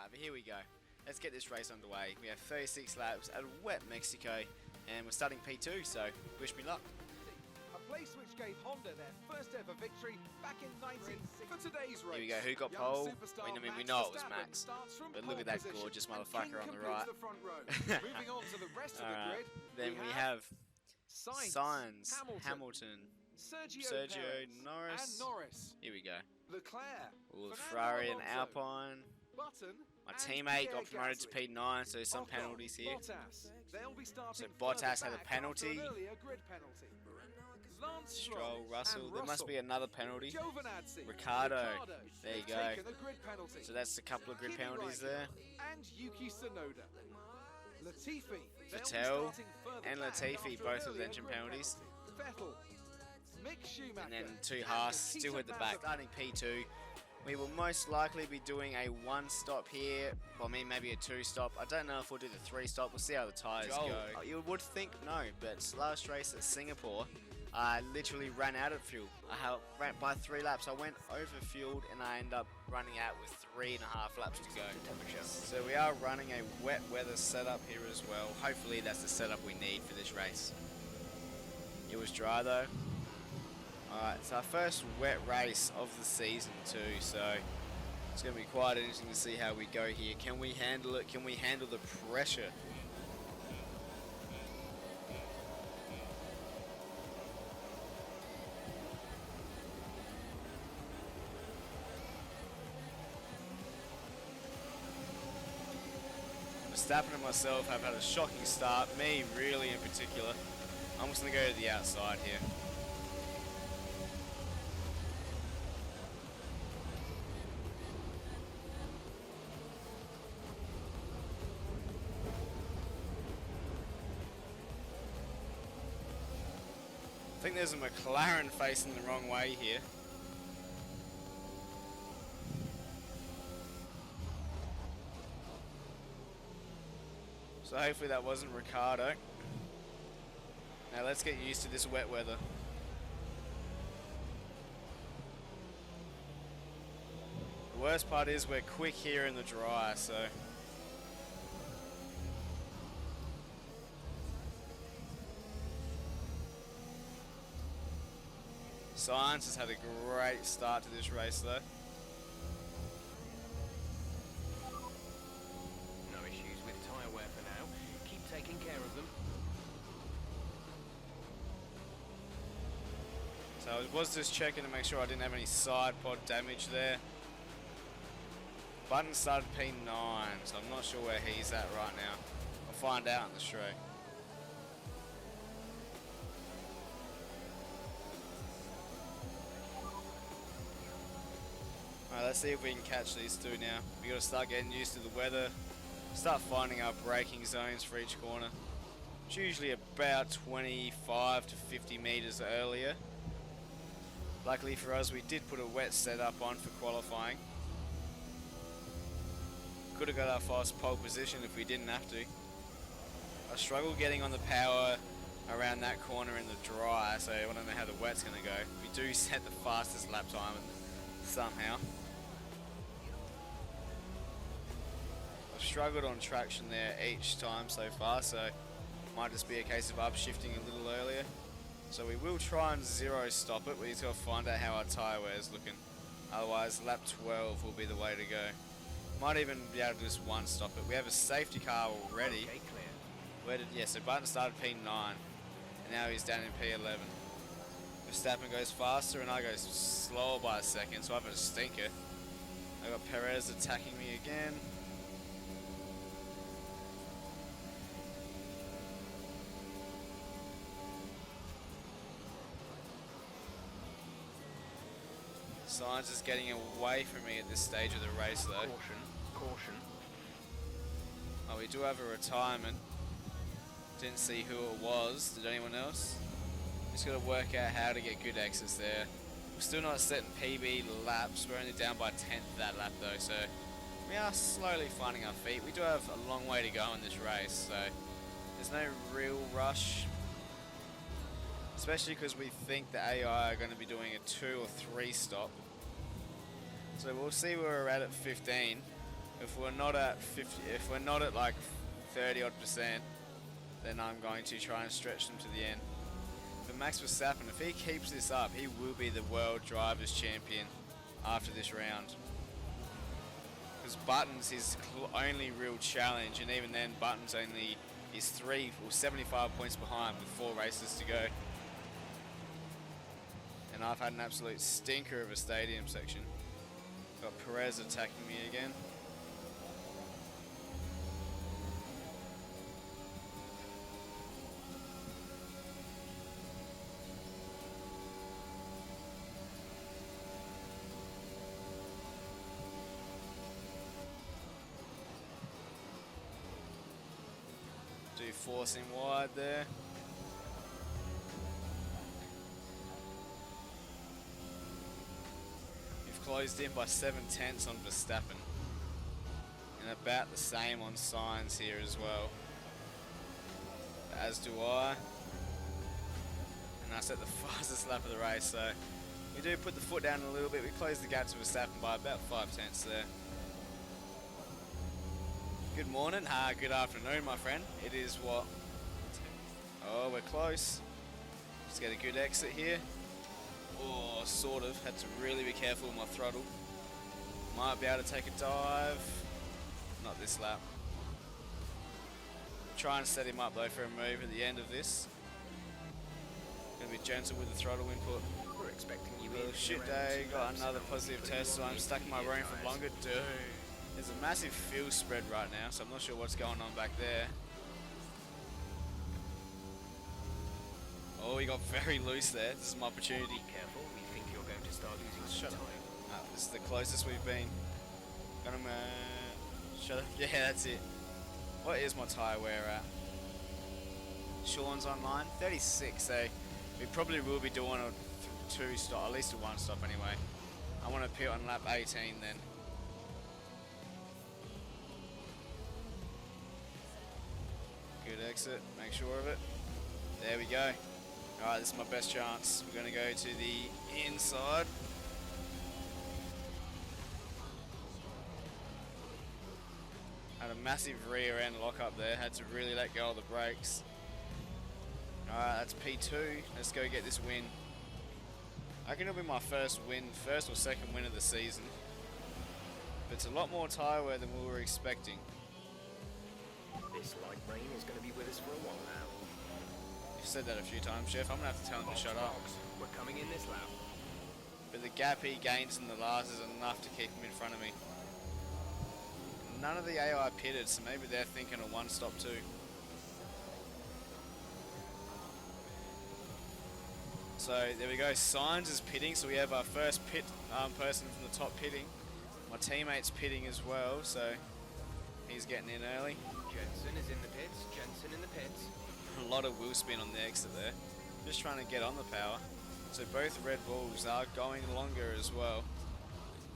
Alright, but here we go. Let's get this race underway. We have 36 laps at wet Mexico, and we're starting P2, so wish me luck. A place which gave Honda their first ever victory back in 1960. For today's race, here we go. Who got pole? We know it was Max, but look at that gorgeous motherfucker on the right. Moving on to the rest of the grid, then we have Sainz, Hamilton, Sergio, Norris. Here we go. Leclerc, Ooh, Ferrari and Alpine. Button, my teammate got promoted to P9, so some penalties here. So Bottas had a penalty. Stroll, Russell. There must be another penalty. Ricardo. There you go. So that's a couple of grid penalties there. And Yuki Tsunoda. Latifi. Vettel and Latifi both with engine penalties. And then two Haas still at the back. Starting P2. We will most likely be doing a 1-stop here, well, maybe a 2-stop. I don't know if we'll do the 3-stop. We'll see how the tyres go. You would think no, but last race at Singapore, I literally ran out of fuel. I ran by 3 laps. I went over-fueled and I ended up running out with 3.5 laps to go. So we are running a wet weather setup here as well. Hopefully that's the setup we need for this race. It was dry though. Alright, it's our first wet race of the season too, so it's going to be quite interesting to see how we go here. Can we handle it? Can we handle the pressure? Verstappen and myself have had a shocking start, me really in particular. I'm just going to go to the outside here. I think there's a McLaren facing the wrong way here. So hopefully that wasn't Ricardo. Now let's get used to this wet weather. The worst part is we're quick here in the dry, so Sainz has had a great start to this race though. No issues with tyre wear for now. Keep taking care of them. So I was just checking to make sure I didn't have any side pod damage there. Button started P9, so I'm not sure where he's at right now. I'll find out in the straight. Alright, let's see if we can catch these two now. We gotta start getting used to the weather, start finding our braking zones for each corner. It's usually about 25 to 50 meters earlier. Luckily for us, we did put a wet setup on for qualifying. Could have got our fast pole position if we didn't have to. I struggle getting on the power around that corner in the dry, so I don't know how the wet's gonna go. We do set the fastest lap time somehow. I've struggled on traction there each time so far, so it might just be a case of upshifting a little earlier. So we will try and 0-stop it. We just got to find out how our tyre wear is looking. Otherwise, lap 12 will be the way to go. Might even be able to just 1-stop it. We have a safety car already. Okay, clear. So Button started P9, and now he's down in P11. Verstappen goes faster and I go slower by a second, so I've got a stinker. I got Perez attacking me again. Sainz is getting away from me at this stage of the race though. Caution, caution. Oh, we do have a retirement. Didn't see who it was. Did anyone else? Just got to work out how to get good exits there. We're still not setting PB laps. We're only down by 10th that lap though, so we are slowly finding our feet. We do have a long way to go in this race, so there's no real rush. Especially because we think the AI are going to be doing a 2 or 3 stop. So we'll see where we're at 15. If we're not at 50, if we're not at like 30 odd %, then I'm going to try and stretch them to the end. But Max Verstappen, if he keeps this up, he will be the World Drivers' Champion after this round. Because Button's his only real challenge, and even then Button's only is 75 points behind with 4 races to go. And I've had an absolute stinker of a stadium section. Got Perez attacking me again. Do force him wide there. We've closed in by 7/10 on Verstappen. And about the same on Sainz here as well. As do I. And that's at the fastest lap of the race, so we do put the foot down a little bit. We close the gap to Verstappen by about 5/10 there. Good morning, good afternoon, my friend. It is what? Oh, we're close. Just get a good exit here. Oh, sort of. Had to really be careful with my throttle. Might be able to take a dive. Not this lap. Try and set him up though for a move at the end of this. Gonna be gentle with the throttle input. We're expecting you Well, in. shit day. Got another positive test, so I'm stuck in my room for longer. Dude. There's a massive fuel spread right now, so I'm not sure what's going on back there. Oh, we got very loose there. This is my opportunity. Be careful, we think you're going to start losing Shut some up. time. This is the closest we've been. Got him, shut up. Yeah, that's it. What is my tyre wear at? Sean's on mine. 36, so we probably will be doing a 2 stop, at least a 1 stop anyway. I want to pit on lap 18 then. Good exit, make sure of it. There we go. Alright, this is my best chance. We're going to go to the inside. Had a massive rear end lock up there. Had to really let go of the brakes. Alright, that's P2. Let's go get this win. I reckon it'll be my first or second win of the season. But it's a lot more tyre wear than we were expecting. This light rain is going to be with us for a while now. You've said that a few times, Chef. I'm going to have to tell him to shut up. We're coming in this lap. But the gap he gains in the last is enough to keep him in front of me. None of the AI pitted, so maybe they're thinking a 1 stop too. So there we go, Sainz is pitting, so we have our first pit person from the top pitting. My teammate's pitting as well, so he's getting in early. Jensen is in the pits. Jensen in the pits. A lot of wheel spin on the exit there. Just trying to get on the power. So both Red Bulls are going longer as well.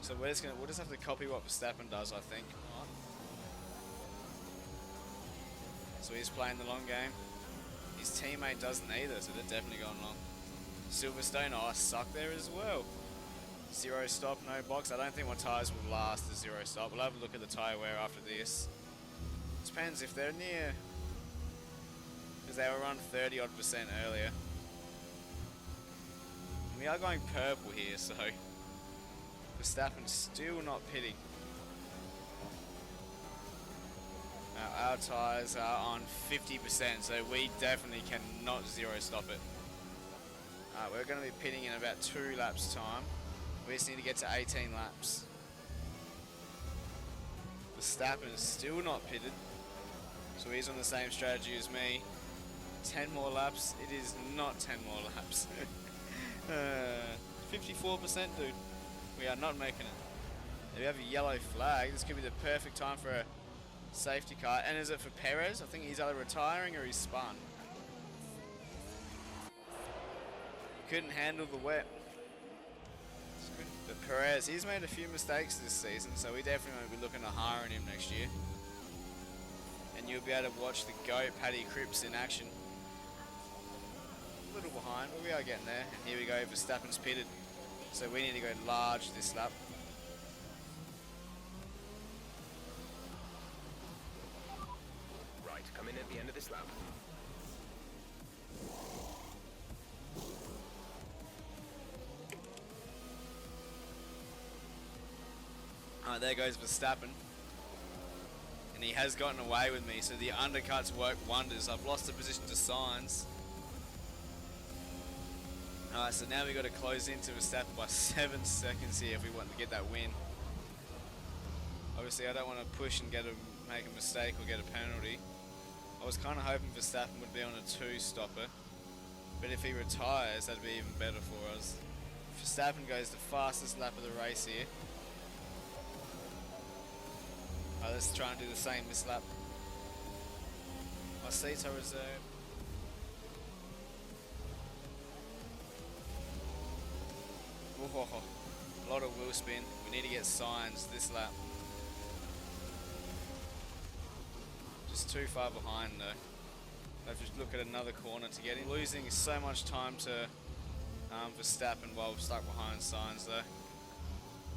So we'll just have to copy what Verstappen does, I think. So he's playing the long game. His teammate doesn't either, so they're definitely going long. Silverstone, oh, I suck there as well. 0 stop, no box. I don't think my tyres will last the 0 stop. We'll have a look at the tyre wear after this. Depends if they're near, because they were around 30 odd % earlier. We are going purple here, so Verstappen's still not pitting. Our tyres are on 50%, so we definitely cannot 0 stop it. We're going to be pitting in about 2 laps time. We just need to get to 18 laps. Verstappen is still not pitted, so he's on the same strategy as me. 10 more laps. It is not 10 more laps. 54%, dude. We are not making it. We have a yellow flag. This could be the perfect time for a safety car. And is it for Perez? I think he's either retiring or he's spun. Couldn't handle the wet. But Perez, he's made a few mistakes this season, so we definitely won't be looking to hire on him next year. And you'll be able to watch the GOAT Paddy Cripps in action. A little behind, but we are getting there. And here we go, Verstappen's pitted. So we need to go large this lap. Alright, there goes Verstappen. And he has gotten away with me, so the undercuts work wonders. I've lost the position to Sainz. Alright, so now we've got to close into Verstappen by 7 seconds here if we want to get that win. Obviously, I don't want to push and make a mistake or get a penalty. I was kind of hoping Verstappen would be on a 2-stopper, but if he retires, that'd be even better for us. Verstappen goes the fastest lap of the race here. Alright, let's try and do the same this lap. My seats are reserved. Oh, a lot of wheel spin. We need to get Sainz this lap. Just too far behind though. I have to look at another corner to get him. Losing so much time to Verstappen while we're stuck behind Sainz though.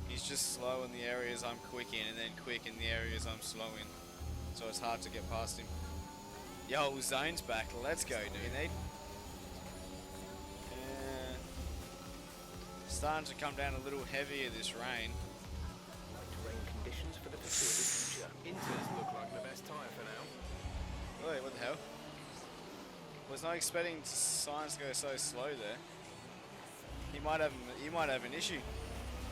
He's just slow in the areas I'm quick in, and then quick in the areas I'm slow in. So it's hard to get past him. Yo, zone's back. Let's go, dude. You need? Starting to come down a little heavier this rain. Rain conditions for the foreseeable future. Inters look like the best tyre for now. Wait, what the hell? Was not expecting Sainz to go so slow there. He might have an issue.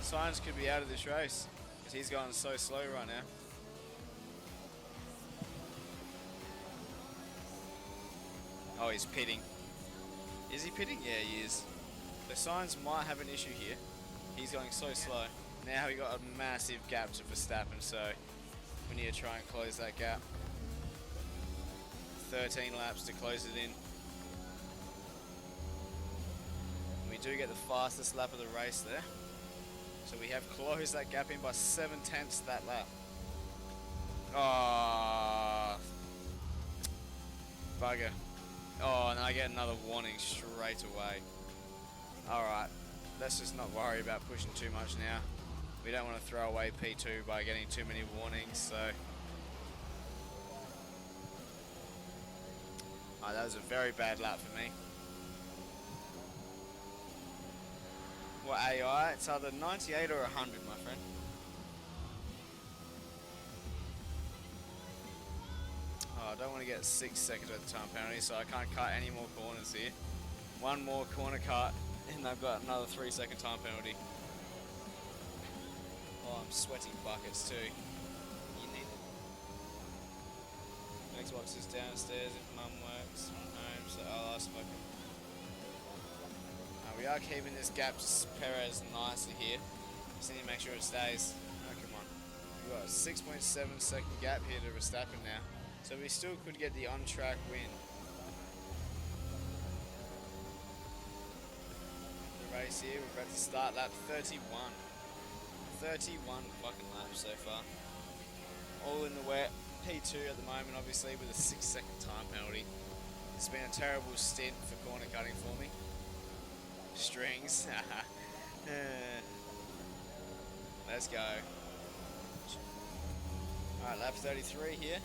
Sainz could be out of this race because he's going so slow right now. Oh, he's pitting. Is he pitting? Yeah, he is. So Sainz might have an issue here. He's going so slow. Now we got a massive gap to Verstappen, so we need to try and close that gap. 13 laps to close it in. We do get the fastest lap of the race there. So we have closed that gap in by 7/10 that lap. Oh, bugger. Oh, and I get another warning straight away. Alright, let's just not worry about pushing too much now. We don't want to throw away P2 by getting too many warnings, so... Oh, that was a very bad lap for me. What AI? It's either 98 or 100, my friend. Oh, I don't want to get 6 seconds worth of time penalty, so I can't cut any more corners here. One more corner cut, and I've got another 3-second time penalty. Oh, I'm sweating buckets too. You need it. Xbox is downstairs if mum works from home, so I'll ask if I can. We are keeping this gap to Perez nicely here. Just need to make sure it stays. Oh, come on. We've got a 6.7 second gap here to Verstappen now. So we still could get the on-track win. The race here, we're about to start lap 31. 31 fucking laps so far. All in the wet. P2 at the moment, obviously, with a 6-second time penalty. It's been a terrible stint for corner cutting for me. Strings. Let's go. Alright, lap 33 here.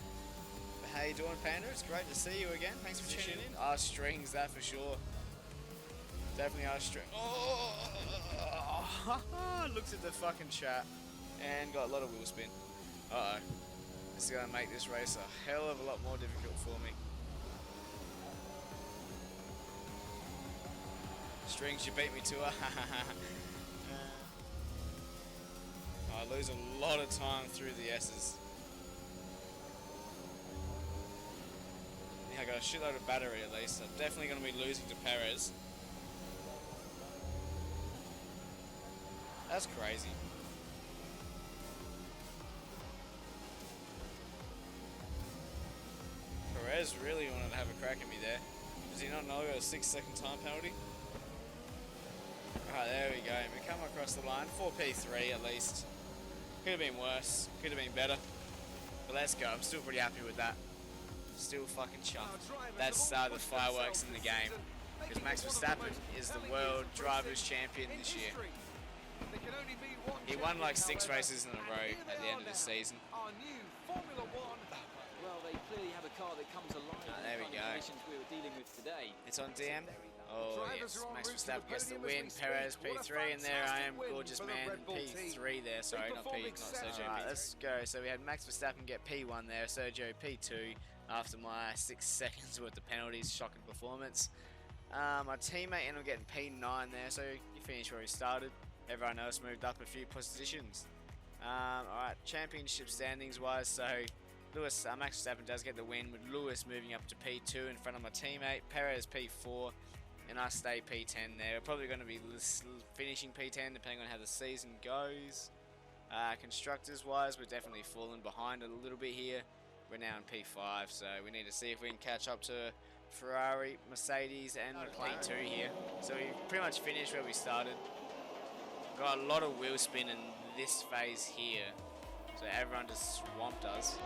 How you doing, Panda? It's great to see you again. Thanks for tuning in. Our strings, that for sure. Definitely our string. Oh! Looked at the fucking chat and got a lot of wheel spin. Uh-oh. This is going to make this race a hell of a lot more difficult for me. Strings, you beat me to a I lose a lot of time through the S's. Yeah, I got a shitload of battery at least. I'm definitely going to be losing to Perez. That's crazy. Perez really wanted to have a crack at me there. Does he not know I got a 6-second time penalty? Alright, there we go. We come across the line. 4P3 at least. Could have been worse. Could have been better. But let's go. I'm still pretty happy with that. Still fucking chuffed. That's the fireworks in the game. Because Max Verstappen is the World Drivers' Champion this year. He won like 6 races in a row at the end of the season. Well, they clearly have a car that comes alive. There we go. We were dealing with today. It's on DM. Oh yes, Max Verstappen gets the win, Perez P3, and there I am, gorgeous man, P3 there, sorry, not Sergio. Alright, let's go. So we had Max Verstappen get P1 there, Sergio P2 after my 6 seconds worth of penalties, shocking performance. My teammate ended up getting P9 there, so he finished where he started. Everyone else moved up a few positions. Alright, championship standings wise, so Max Verstappen does get the win with Lewis moving up to P2 in front of my teammate, Perez P4, and I stay P10 there. We're probably going to be finishing P10 depending on how the season goes. Constructors wise, we're definitely falling behind a little bit here. We're now in P5, so we need to see if we can catch up to Ferrari, Mercedes, and P2 here. So we pretty much finished where we started. Got a lot of wheel spin in this phase here, so everyone just swamped us.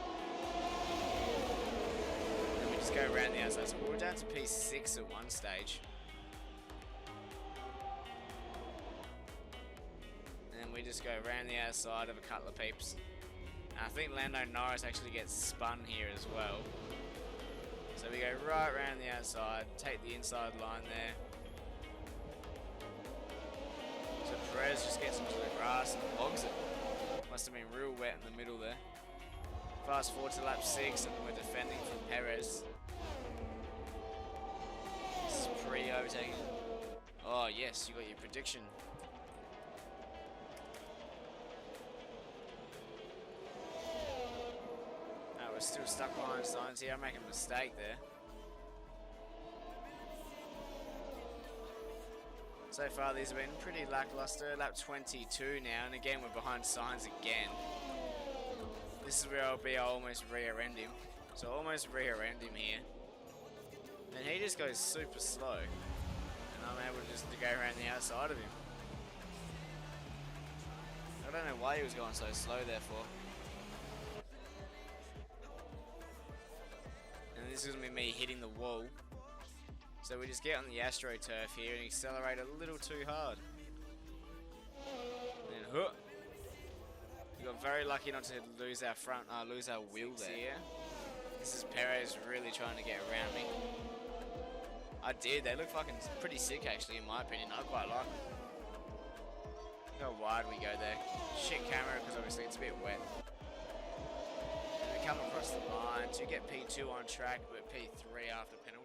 And we just go around the outside. So we were down to P6 at one stage. And then we just go around the outside of a couple of Peeps. And I think Lando Norris actually gets spun here as well. So we go right around the outside, take the inside line there. So Perez just gets into the grass and logs it. Must have been real wet in the middle there. Fast forward to lap 6 and we're defending from Perez. This is pretty overtaking. Oh yes, you got your prediction. We're still stuck behind Sainz here. I'm making a mistake there. So far these have been pretty lackluster. Lap 22 now, and again we're behind Sainz again. This is where I'll almost rear-end him. So almost rear-end him here. And he just goes super slow. And I'm able just to go around the outside of him. I don't know why he was going so slow there for. And this is going to be me hitting the wall. So we just get on the AstroTurf here and accelerate a little too hard. And then, we got very lucky not to lose our wheel there. This is Perez really trying to get around me. I did. They look fucking pretty sick actually, in my opinion. I quite like them. Look how wide we go there. Shit camera because obviously it's a bit wet. And we come across the line to get P2 on track, but P3 after penalty.